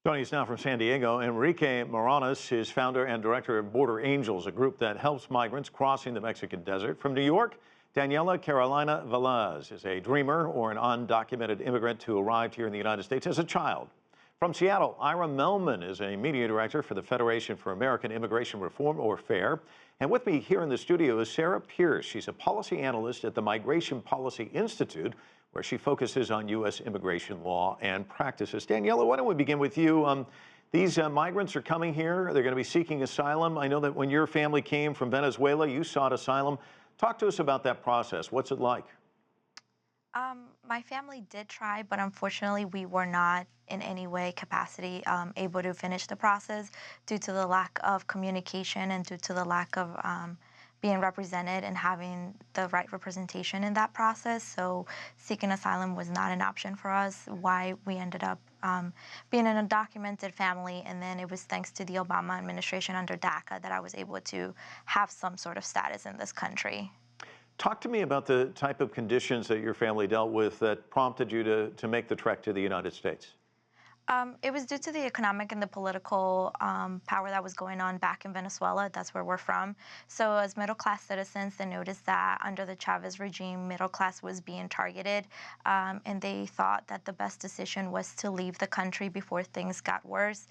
Joining us now from San Diego, Enrique Moranes is founder and director of Border Angels, a group that helps migrants crossing the Mexican desert. From New York, Daniela Carolina Velaz is a dreamer or an undocumented immigrant who arrived here in the United States as a child. From Seattle, Ira Melman is a media director for the Federation for American Immigration Reform, or FAIR. And with me here in the studio is Sarah Pierce. She's a policy analyst at the Migration Policy Institute, where she focuses on U.S. immigration law and practices. Daniela, why don't we begin with you? These migrants are coming here. They're going to be seeking asylum. I know that when your family came from Venezuela, you sought asylum. Talk to us about that process. What's it like? My family did try, but unfortunately, we were not in any way capacity able to finish the process due to the lack of communication and due to the lack of being represented and having the right representation in that process. So seeking asylum was not an option for us, why we ended up being an undocumented family. And then it was thanks to the Obama administration under DACA that I was able to have some sort of status in this country. Talk to me about the type of conditions that your family dealt with that prompted you to make the trek to the United States. It was due to the economic and the political power that was going on back in Venezuela. That's where we're from. So as middle-class citizens, they noticed that under the Chavez regime, middle class was being targeted, and they thought that the best decision was to leave the country before things got worse.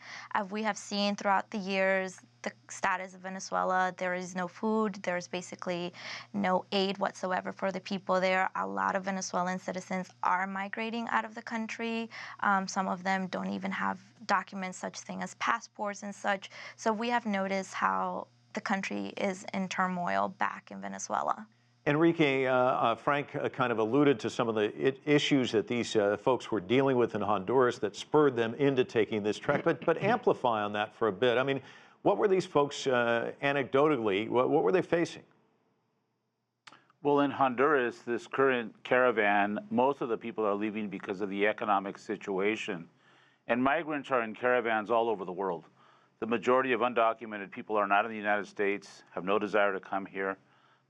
We have seen throughout the years the status of Venezuela. There is no food. There's basically no aid whatsoever for the people there. A lot of Venezuelan citizens are migrating out of the country. Some of them don't even have documents such thing as passports and such. So we have noticed how the country is in turmoil back in Venezuela. Enrique, Frank kind of alluded to some of the issues that these folks were dealing with in Honduras that spurred them into taking this trek, but amplify on that for a bit. I mean, what were these folks, anecdotally, what were they facing? Well, in Honduras, this current caravan, most of the people are leaving because of the economic situation. And migrants are in caravans all over the world. The majority of undocumented people are not in the United States, have no desire to come here.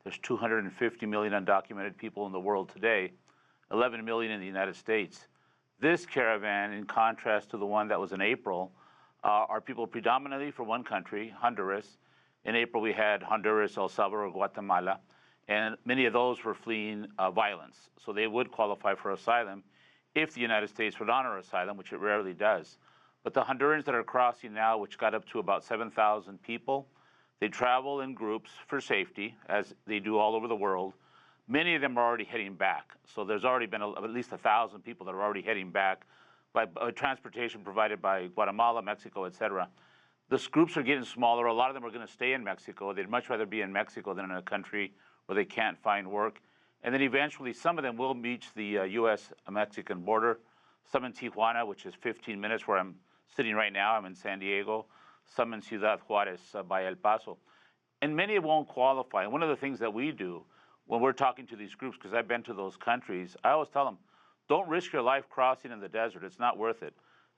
There's 250 million undocumented people in the world today, 11 million in the United States. This caravan, in contrast to the one that was in April, are people predominantly from one country, Honduras. In April, we had Honduras, El Salvador, Guatemala, and many of those were fleeing violence. So they would qualify for asylum if the United States would honor asylum, which it rarely does. But the Hondurans that are crossing now, which got up to about 7,000 people, they travel in groups for safety, as they do all over the world. Many of them are already heading back. So there's already been at least 1,000 people that are already heading back by transportation provided by Guatemala, Mexico, et cetera. These groups are getting smaller. A lot of them are going to stay in Mexico. They'd much rather be in Mexico than in a country where they can't find work. And then eventually some of them will reach the U.S.-Mexican border, some in Tijuana, which is 15 minutes where I'm sitting right now. I'm in San Diego. Some in Ciudad Juarez by El Paso. And many won't qualify. And one of the things that we do when we're talking to these groups, because I've been to those countries, I always tell them, don't risk your life crossing in the desert. It's not worth it.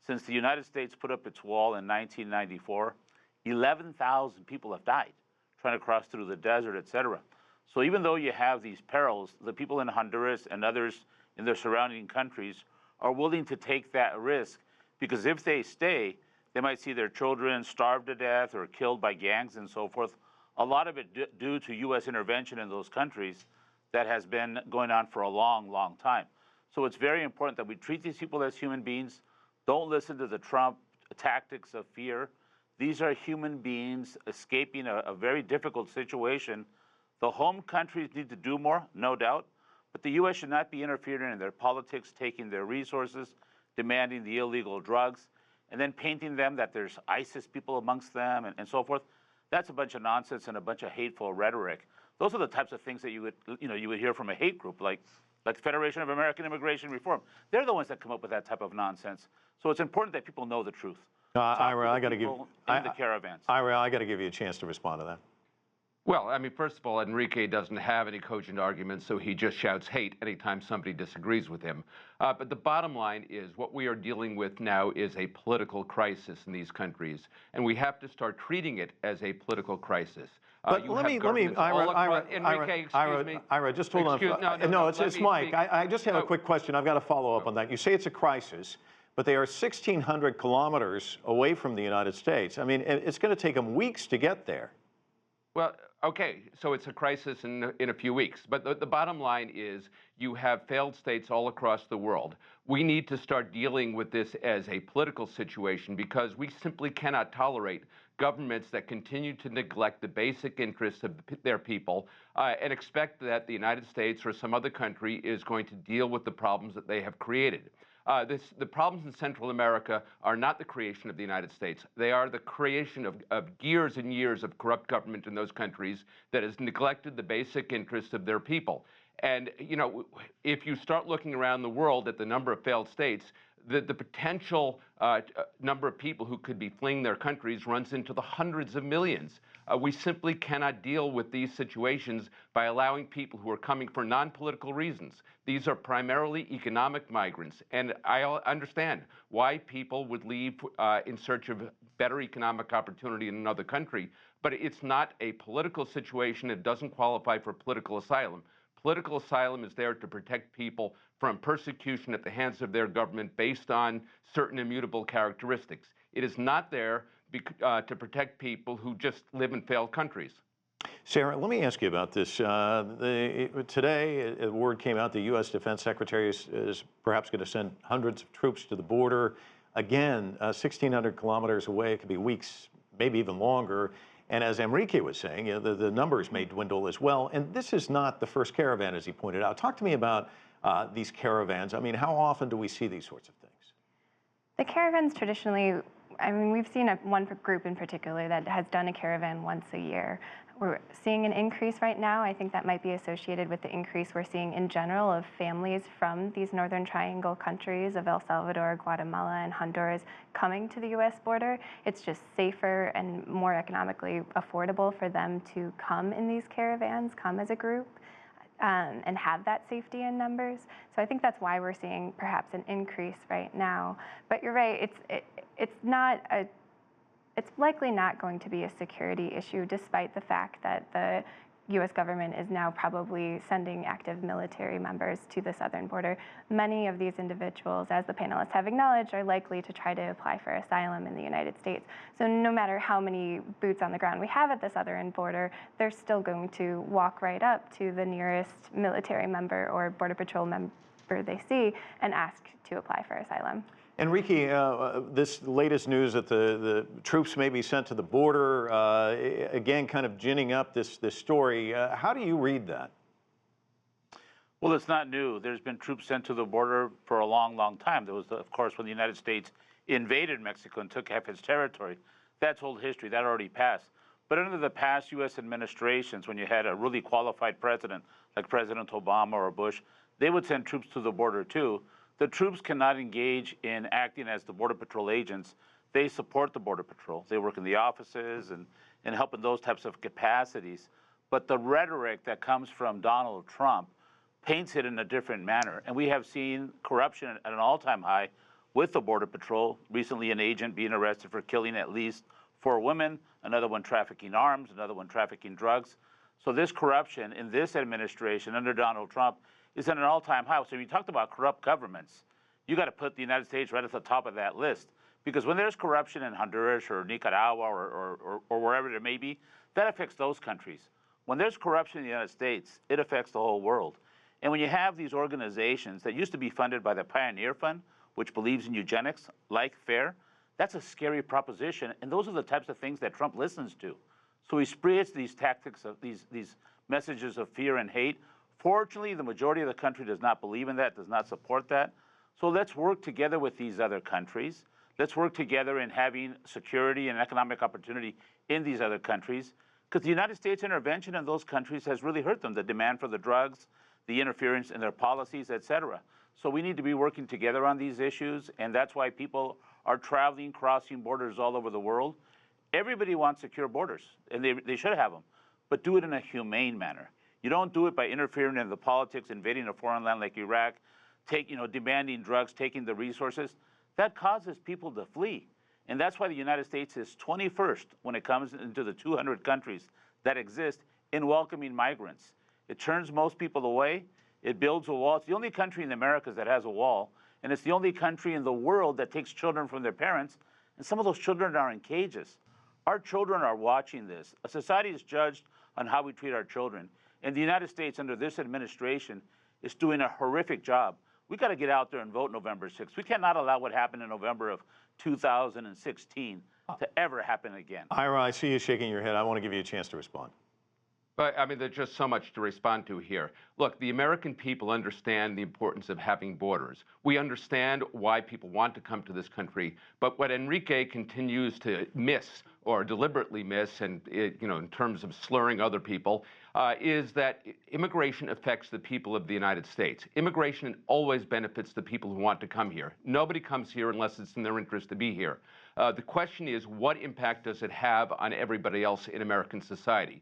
Since the United States put up its wall in 1994, 11,000 people have died trying to cross through the desert, et cetera. So even though you have these perils, the people in Honduras and others in their surrounding countries are willing to take that risk, because if they stay, they might see their children starve to death or killed by gangs and so forth. A lot of it due to U.S. intervention in those countries that has been going on for a long, long time. So it's very important that we treat these people as human beings. Don't listen to the Trump tactics of fear. These are human beings escaping a very difficult situation. The home countries need to do more, no doubt, but the U.S. should not be interfering in their politics, taking their resources, demanding the illegal drugs, and then painting them that there's ISIS people amongst them and so forth. That's a bunch of nonsense and a bunch of hateful rhetoric. Those are the types of things that you would hear from a hate group like the Federation of American Immigration Reform. They're the ones that come up with that type of nonsense. So it's important that people know the truth. Ira, I got to give the caravans. Ira, I got to give you a chance to respond to that. Well, I mean, first of all, Enrique doesn't have any cogent arguments, so he just shouts hate anytime somebody disagrees with him. But the bottom line is what we are dealing with now is a political crisis in these countries, and we have to start treating it as a political crisis. But let me, Ira, just hold on. No, it's Mike. I just have a quick question. I've got to follow up on that. You say it's a crisis, but they are 1,600 kilometers away from the United States. I mean, it's going to take them weeks to get there. Well, okay, so it's a crisis in a few weeks. But the bottom line is you have failed states all across the world. We need to start dealing with this as a political situation because we simply cannot tolerate governments that continue to neglect the basic interests of their people and expect that the United States or some other country is going to deal with the problems that they have created. The problems in Central America are not the creation of the United States. They are the creation of years and years of corrupt government in those countries that has neglected the basic interests of their people. And, you know, if you start looking around the world at the number of failed states, the potential number of people who could be fleeing their countries runs into the hundreds of millions. We simply cannot deal with these situations by allowing people who are coming for non-political reasons. These are primarily economic migrants, and I understand why people would leave in search of better economic opportunity in another country, but it's not a political situation. It doesn't qualify for political asylum. Political asylum is there to protect people from persecution at the hands of their government based on certain immutable characteristics. It is not there to protect people who just live in failed countries. Sarah, let me ask you about this. Today, a word came out the U.S. Defense Secretary is perhaps going to send hundreds of troops to the border. Again, 1,600 kilometers away. It could be weeks, maybe even longer. And as Enrique was saying, you know, the numbers may dwindle as well. And this is not the first caravan, as he pointed out. Talk to me about these caravans. I mean, how often do we see these sorts of things? The caravans traditionally, I mean, we've seen one group in particular that has done a caravan once a year. We're seeing an increase right now. I think that might be associated with the increase we're seeing in general of families from these Northern Triangle countries of El Salvador, Guatemala, and Honduras coming to the U.S. border. It's just safer and more economically affordable for them to come in these caravans, come as a group, and have that safety in numbers. So I think that's why we're seeing perhaps an increase right now. But you're right, it's likely not going to be a security issue, despite the fact that the U.S. government is now probably sending active military members to the southern border. Many of these individuals, as the panelists have acknowledged, are likely to try to apply for asylum in the United States. So no matter how many boots on the ground we have at the southern border, they're still going to walk right up to the nearest military member or Border Patrol member they see and ask to apply for asylum. Enrique, this latest news that the troops may be sent to the border, again, kind of ginning up this story. How do you read that? Well, it's not new. There's been troops sent to the border for a long, long time. There was, of course, when the United States invaded Mexico and took half its territory. That's old history. That already passed. But under the past U.S. administrations, when you had a really qualified president, like President Obama or Bush, they would send troops to the border too. The troops cannot engage in acting as the Border Patrol agents. They support the Border Patrol. They work in the offices and help in those types of capacities. But the rhetoric that comes from Donald Trump paints it in a different manner. And we have seen corruption at an all-time high with the Border Patrol. Recently, an agent being arrested for killing at least 4 women, another one trafficking arms, another one trafficking drugs. So this corruption in this administration under Donald Trump is at an all-time high. So when you talked about corrupt governments, you got to put the United States right at the top of that list. Because when there's corruption in Honduras or Nicaragua or wherever it may be, that affects those countries. When there's corruption in the United States, it affects the whole world. And when you have these organizations that used to be funded by the Pioneer Fund, which believes in eugenics, like FAIR, that's a scary proposition. And those are the types of things that Trump listens to. So he spreads these tactics of these messages of fear and hate. Fortunately, the majority of the country does not believe in that, does not support that. So let's work together with these other countries. Let's work together in having security and economic opportunity in these other countries, because the United States intervention in those countries has really hurt them, the demand for the drugs, the interference in their policies, et cetera. So we need to be working together on these issues, and that's why people are traveling, crossing borders all over the world. Everybody wants secure borders, and they should have them, but do it in a humane manner. You don't do it by interfering in the politics, invading a foreign land like Iraq, demanding drugs, taking the resources. That causes people to flee. And that's why the United States is 21st when it comes into the 200 countries that exist in welcoming migrants. It turns most people away. It builds a wall. It's the only country in the Americas that has a wall. And it's the only country in the world that takes children from their parents, and some of those children are in cages. Our children are watching this. A society is judged on how we treat our children. And the United States, under this administration, is doing a horrific job. We got to get out there and vote November 6th. We cannot allow what happened in November of 2016 to ever happen again. Ira, I see you shaking your head. I want to give you a chance to respond. But I mean, there's just so much to respond to here. Look, the American people understand the importance of having borders. We understand why people want to come to this country. But what Enrique continues to miss, or deliberately miss, and in terms of slurring other people, is that immigration affects the people of the United States. Immigration always benefits the people who want to come here. Nobody comes here unless it's in their interest to be here. The question is, what impact does it have on everybody else in American society?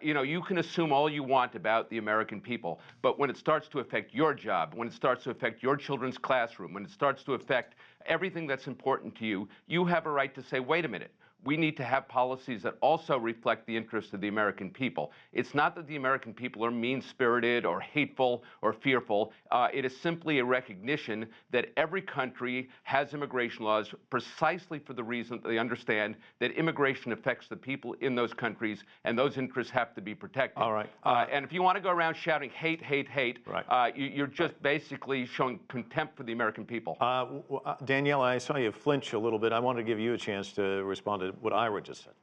You can assume all you want about the American people, but when it starts to affect your job, when it starts to affect your children's classroom, when it starts to affect everything that's important to you, you have a right to say, wait a minute. We need to have policies that also reflect the interests of the American people. It's not that the American people are mean-spirited or hateful or fearful. It is simply a recognition that every country has immigration laws precisely for the reason that they understand that immigration affects the people in those countries, and those interests have to be protected. All right. And if you want to go around shouting hate, hate, hate, right. You're just basically showing contempt for the American people. Daniela, I saw you flinch a little bit. I wanted to give you a chance to respond to what Ira just said.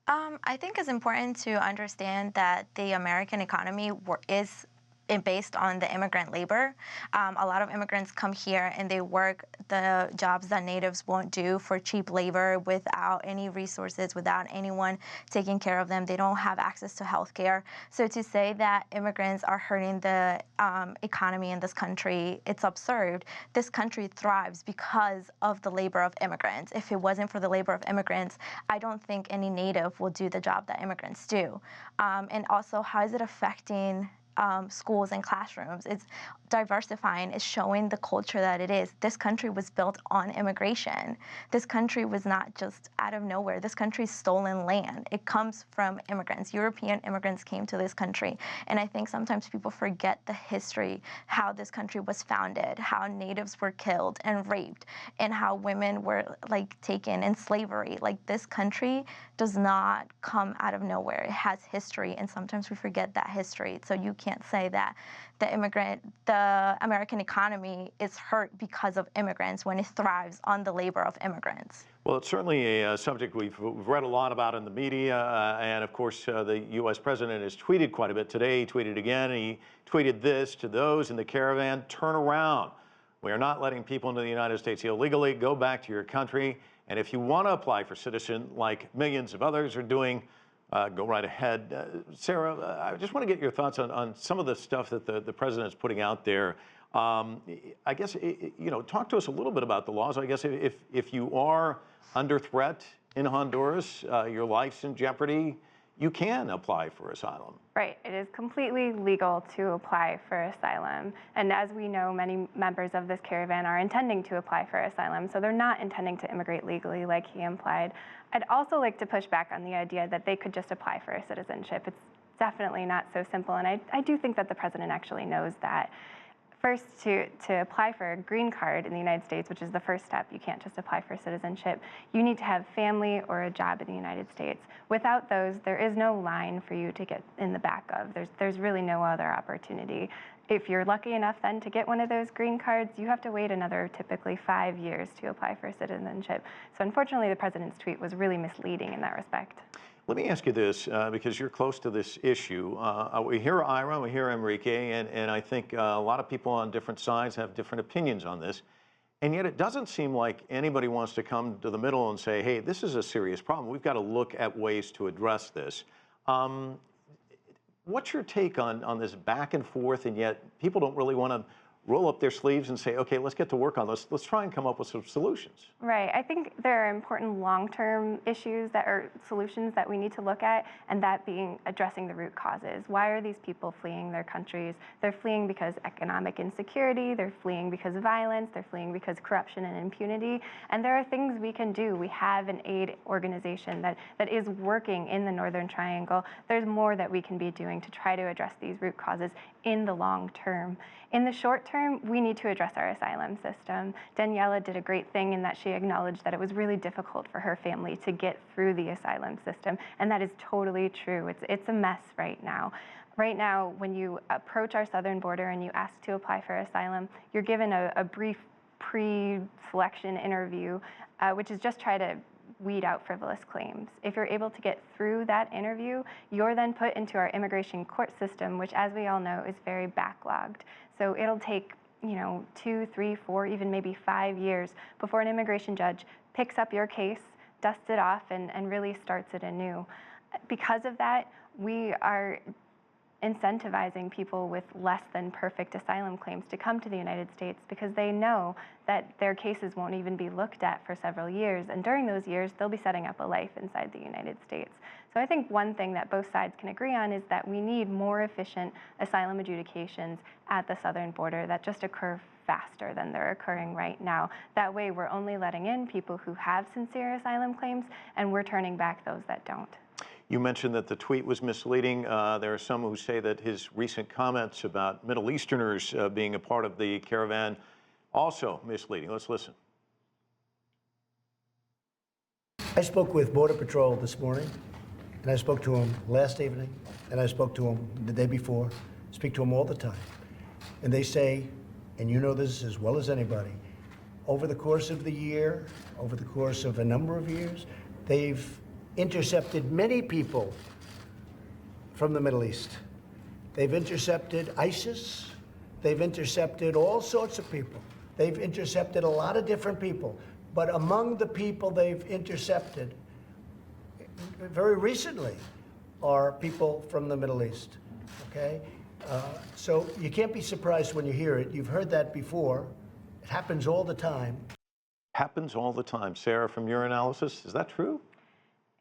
I think it's important to understand that the American economy is based on the immigrant labor. A lot of immigrants come here and they work the jobs that natives won't do for cheap labor without any resources, without anyone taking care of them. They don't have access to health care. So to say that immigrants are hurting the economy in this country, it's absurd. This country thrives because of the labor of immigrants. If it wasn't for the labor of immigrants, I don't think any native will do the job that immigrants do. And also, how is it affecting schools and classrooms? It's diversifying, it's showing the culture that it is. This country was built on immigration. This country was not just out of nowhere. This country's stolen land. It comes from immigrants. European immigrants came to this country. And I think sometimes people forget the history, how this country was founded, how natives were killed and raped, and how women were taken in slavery. This country does not come out of nowhere. It has history, and sometimes we forget that history. So you can't say that the American economy is hurt because of immigrants when it thrives on the labor of immigrants. Well, it's certainly a subject we've read a lot about in the media, and of course, the U.S. president has tweeted quite a bit today. He tweeted again. He tweeted this to those in the caravan: turn around. We are not letting people into the United States illegally. Go back to your country. And if you want to apply for citizenship, like millions of others are doing, go right ahead. Sarah, I just want to get your thoughts on some of the stuff that the president is putting out there. I guess, talk to us a little bit about the laws. I guess if you are under threat in Honduras, your life's in jeopardy, you can apply for asylum. Right. It is completely legal to apply for asylum. And as we know, many members of this caravan are intending to apply for asylum, so they're not intending to immigrate legally like he implied. I'd also like to push back on the idea that they could just apply for a citizenship. It's definitely not so simple, and I do think that the president actually knows that. First, to apply for a green card in the United States, which is the first step, you can't just apply for citizenship. You need to have family or a job in the United States. Without those, there is no line for you to get in the back of. There's really no other opportunity. If you're lucky enough then to get one of those green cards, you have to wait another typically 5 years to apply for citizenship. So unfortunately, the president's tweet was really misleading in that respect. Let me ask you this, because you're close to this issue. We hear Ira, we hear Enrique, and I think a lot of people on different sides have different opinions on this. And yet it doesn't seem like anybody wants to come to the middle and say, hey, this is a serious problem. We've got to look at ways to address this. What's your take on this back and forth, and yet people don't really want to roll up their sleeves and say, okay, let's get to work on this. Let's try and come up with some solutions. Right. I think there are important long-term issues that are solutions that we need to look at, and that being addressing the root causes. Why are these people fleeing their countries? They're fleeing because economic insecurity, they're fleeing because of violence, they're fleeing because of corruption and impunity, and there are things we can do. We have an aid organization that is working in the Northern Triangle. There's more that we can be doing to try to address these root causes in the long term. In the short term, term, we need to address our asylum system. Daniela did a great thing in that she acknowledged that it was really difficult for her family to get through the asylum system, and that is totally true. It's a mess right now. Right now, when you approach our southern border and you ask to apply for asylum, you're given a brief pre-selection interview, which is just try to weed out frivolous claims. If you're able to get through that interview, you're then put into our immigration court system, which, as we all know, is very backlogged. So it'll take, 2, 3, 4, even maybe 5 years before an immigration judge picks up your case, dusts it off, and really starts it anew. Because of that, we are incentivizing people with less than perfect asylum claims to come to the United States because they know that their cases won't even be looked at for several years. And during those years, they'll be setting up a life inside the United States. So I think one thing that both sides can agree on is that we need more efficient asylum adjudications at the southern border that just occur faster than they're occurring right now. That way, we're only letting in people who have sincere asylum claims, and we're turning back those that don't. You mentioned that the tweet was misleading. There are some who say that his recent comments about Middle Easterners being a part of the caravan also misleading. Let's listen. I spoke with Border Patrol this morning, and I spoke to him last evening, and I spoke to him the day before. I speak to him all the time. And they say, and you know this as well as anybody, over the course of the year, over the course of a number of years, they've intercepted many people from the Middle East. They've intercepted ISIS. They've intercepted all sorts of people. They've intercepted a lot of different people. But among the people they've intercepted very recently are people from the Middle East, okay? So you can't be surprised when you hear it. You've heard that before. It happens all the time. Happens all the time. Sarah, from your analysis, is that true?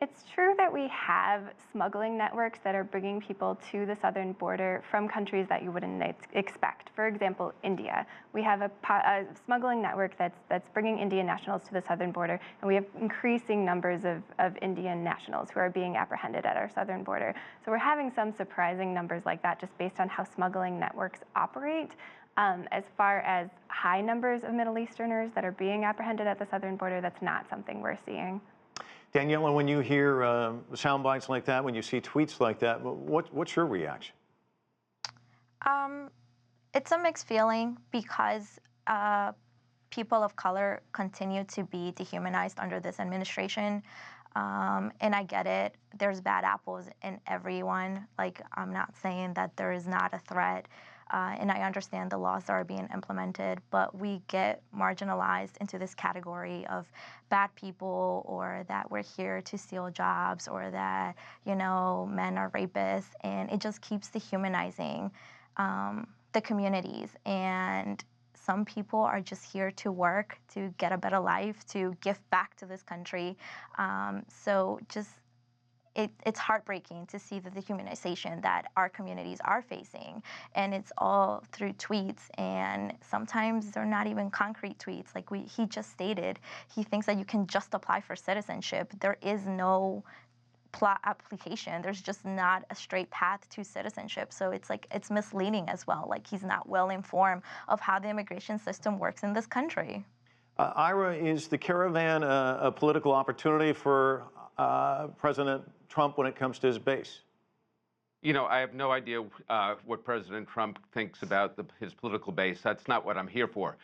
It's true that we have smuggling networks that are bringing people to the southern border from countries that you wouldn't expect. For example, India. We have a smuggling network that's bringing Indian nationals to the southern border, and we have increasing numbers of Indian nationals who are being apprehended at our southern border. So we're having some surprising numbers like that just based on how smuggling networks operate. As far as high numbers of Middle Easterners that are being apprehended at the southern border, that's not something we're seeing. Daniela, when you hear sound bites like that, when you see tweets like that, what's your reaction? It's a mixed feeling because people of color continue to be dehumanized under this administration. And I get it. There's bad apples in everyone. Like, I'm not saying that there is not a threat. And I understand the laws that are being implemented, but we get marginalized into this category of bad people, or that we're here to steal jobs, or that, men are rapists, and it just keeps dehumanizing the communities. And some people are just here to work, to get a better life, to give back to this country. So it's heartbreaking to see the dehumanization that our communities are facing. And it's all through tweets, and sometimes they're not even concrete tweets. Like he just stated, he thinks that you can just apply for citizenship. There is no application. There's just not a straight path to citizenship. So it's misleading as well. Like, he's not well informed of how the immigration system works in this country. Ira, is the caravan a political opportunity for President Trump when it comes to his base? I have no idea what President Trump thinks about his political base. That's not what I'm here for.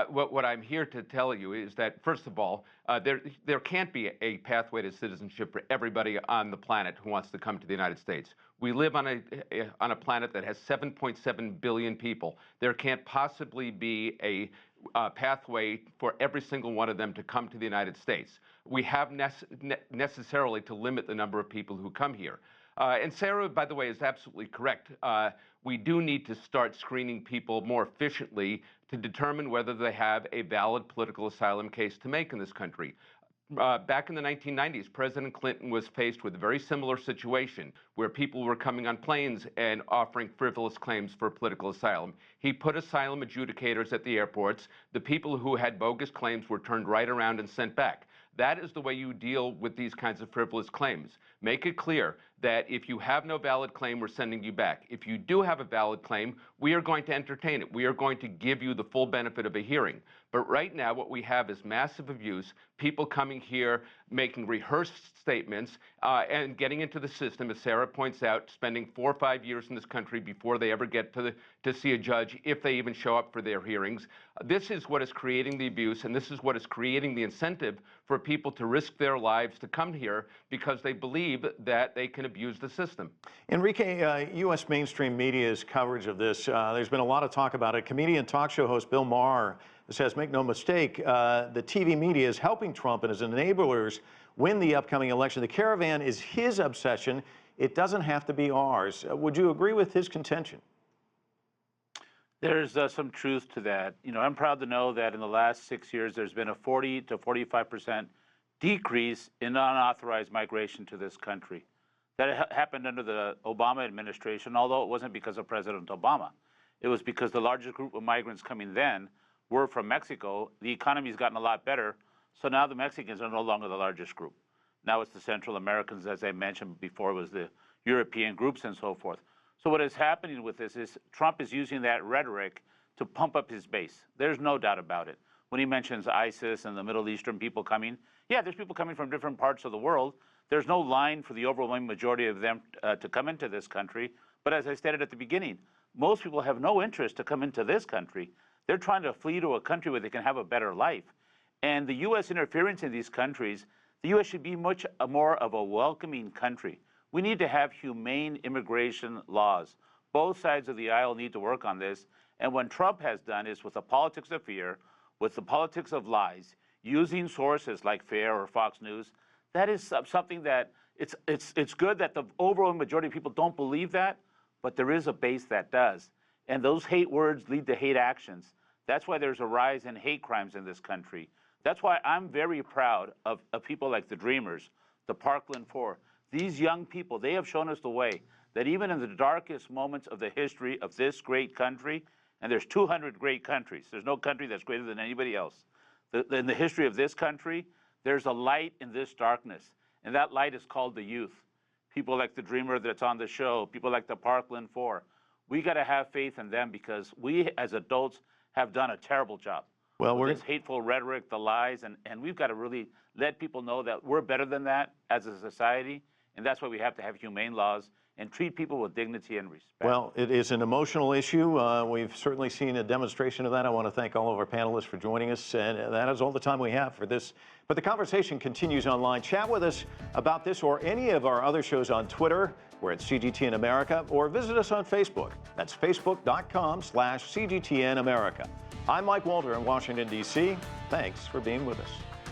What I'm here to tell you is that, first of all, there can't be a pathway to citizenship for everybody on the planet who wants to come to the United States. We live on a planet that has 7.7 billion people. There can't possibly be a pathway for every single one of them to come to the United States. We have necessarily to limit the number of people who come here. And Sarah, by the way, is absolutely correct. We do need to start screening people more efficiently to determine whether they have a valid political asylum case to make in this country. Back in the 1990s, President Clinton was faced with a very similar situation where people were coming on planes and offering frivolous claims for political asylum. He put asylum adjudicators at the airports. The people who had bogus claims were turned right around and sent back. That is the way you deal with these kinds of frivolous claims. Make it clear that if you have no valid claim, we're sending you back. If you do have a valid claim, we are going to entertain it. We are going to give you the full benefit of a hearing. But right now, what we have is massive abuse, people coming here, making rehearsed statements, and getting into the system, as Sarah points out, spending 4 or 5 years in this country before they ever get to see a judge, if they even show up for their hearings. This is what is creating the abuse, and this is what is creating the incentive for people to risk their lives to come here because they believe that they can abuse the system. Enrique, U.S. mainstream media's coverage of this, there's been a lot of talk about it. Comedian talk show host Bill Maher says, make no mistake, the TV media is helping Trump and his enablers win the upcoming election. The caravan is his obsession. It doesn't have to be ours. Would you agree with his contention? There's some truth to that. You know, I'm proud to know that in the last 6 years, there's been a 40 to 45% decrease in unauthorized migration to this country. That happened under the Obama administration, although it wasn't because of President Obama. It was because the largest group of migrants coming then were from Mexico. The economy's gotten a lot better, so now the Mexicans are no longer the largest group. Now it's the Central Americans, as I mentioned before, it was the European groups and so forth. So what is happening with this is Trump is using that rhetoric to pump up his base. There's no doubt about it. When he mentions ISIS and the Middle Eastern people coming, yeah, there's people coming from different parts of the world. There's no line for the overwhelming majority of them to come into this country. But as I stated at the beginning, most people have no interest to come into this country. They're trying to flee to a country where they can have a better life. And the U.S. interference in these countries, the U.S. should be much more of a welcoming country. We need to have humane immigration laws. Both sides of the aisle need to work on this. And what Trump has done is with the politics of fear, with the politics of lies, using sources like FAIR or Fox News, that is something that it's good that the overall majority of people don't believe that, but there is a base that does. And those hate words lead to hate actions. That's why there's a rise in hate crimes in this country. That's why I'm very proud of people like the Dreamers, the Parkland Four. These young people, they have shown us the way that even in the darkest moments of the history of this great country, and there's 200 great countries, there's no country that's greater than anybody else. In the history of this country, there's a light in this darkness, and that light is called the youth. People like the Dreamer that's on the show, people like the Parkland Four. We got to have faith in them because we as adults have done a terrible job. Well, this hateful rhetoric, the lies, and we've got to really let people know that we're better than that as a society, and that's why we have to have humane laws and treat people with dignity and respect. Well, it is an emotional issue. We've certainly seen a demonstration of that. I want to thank all of our panelists for joining us, and that is all the time we have for this. But the conversation continues online. Chat with us about this or any of our other shows on Twitter. We're at CGTN America, or visit us on Facebook. That's facebook.com/CGTN America. I'm Mike Walter in Washington, D.C. Thanks for being with us.